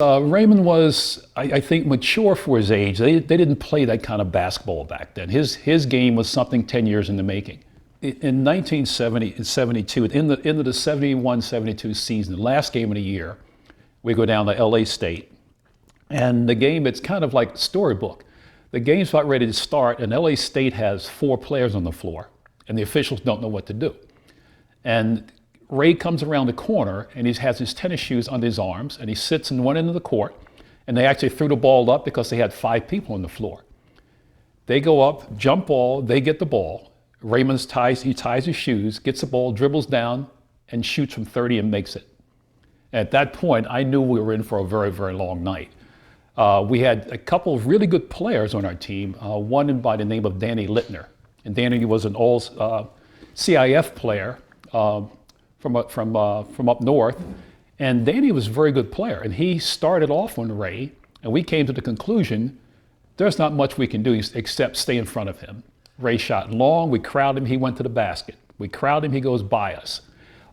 Raymond was, I think, mature for his age. They didn't play that kind of basketball back then. His game was something 10 years in the making. In 1970 and 72, in the 71-72 season, the last game of the year, we go down to LA State. And the game, it's kind of like storybook. The game's about ready to start, and LA State has 4 players on the floor, and the officials don't know what to do. And Ray comes around the corner, and he has his tennis shoes under his arms, and he sits in one end of the court, and they actually threw the ball up because they had 5 people on the floor. They go up, jump ball, they get the ball. Raymond ties his shoes, gets the ball, dribbles down, and shoots from 30 and makes it. At that point, I knew we were in for a very, very long night. We had a couple of really good players on our team, one by the name of Danny Littner. And Danny was an all CIF player from up north. And Danny was a very good player. And he started off on Ray, and we came to the conclusion, there's not much we can do except stay in front of him. Ray shot long, we crowded him, he went to the basket. We crowd him, he goes by us.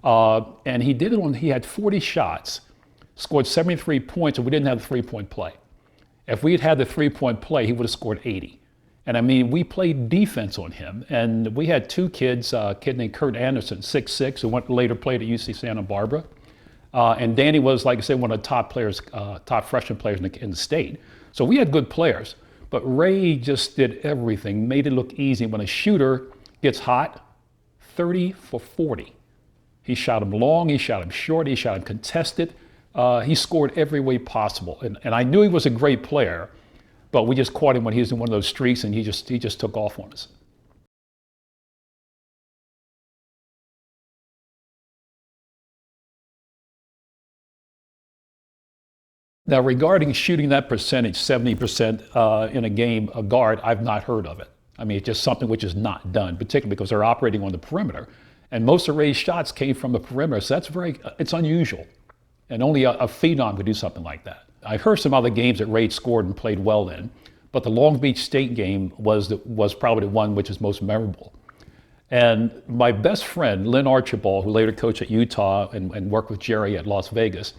And he did it he had 40 shots, scored 73 points, and we didn't have the 3-point play. If we had had the 3-point play, he would have scored 80. And I mean, we played defense on him. And we had 2 kids, a kid named Kurt Anderson, 6'6", who later played at UC Santa Barbara. And Danny was, like I said, one of the top players, top freshman players in the state. So we had good players. But Ray just did everything, made it look easy. When a shooter gets hot, 30 for 40. He shot him long, he shot him short, he shot him contested. He scored every way possible. And I knew he was a great player, but we just caught him when he was in one of those streaks, and he just took off on us. Now, regarding shooting that percentage, 70% in a game, a guard, I've not heard of it. I mean, it's just something which is not done, particularly because they're operating on the perimeter. And most of Ray's shots came from the perimeter, so it's unusual. And only a phenom could do something like that. I've heard some other games that Ray scored and played well in, but the Long Beach State game was probably the one which is most memorable. And my best friend, Lynn Archibald, who later coached at Utah and worked with Jerry at Las Vegas,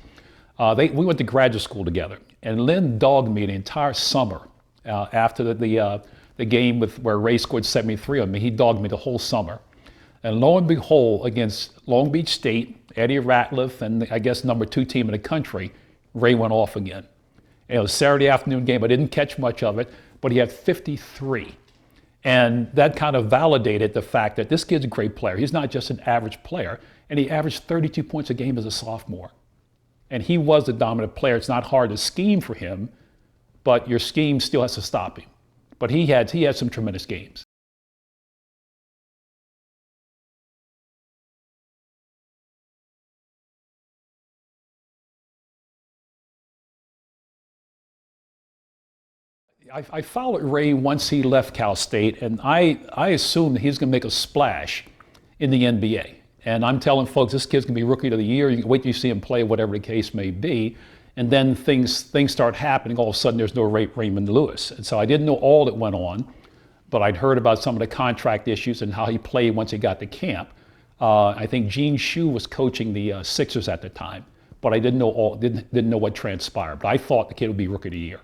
we went to graduate school together. And Lynn dogged me the entire summer after the game where Ray scored 73 on me. He dogged me the whole summer. And lo and behold, against Long Beach State, Eddie Ratliff, and I guess number 2 team in the country, Ray went off again. And it was a Saturday afternoon game. I didn't catch much of it, but he had 53. And that kind of validated the fact that this kid's a great player. He's not just an average player. And he averaged 32 points a game as a sophomore. And he was the dominant player. It's not hard to scheme for him, but your scheme still has to stop him. But he had some tremendous games. I followed Ray once he left Cal State, and I assumed he's going to make a splash in the NBA. And I'm telling folks, this kid's going to be Rookie of the Year. You can wait till you see him play, whatever the case may be. And then things start happening. All of a sudden, there's no Raymond Lewis. And so I didn't know all that went on, but I'd heard about some of the contract issues and how he played once he got to camp. I think Gene Shue was coaching the Sixers at the time, but I didn't know what transpired. But I thought the kid would be Rookie of the Year.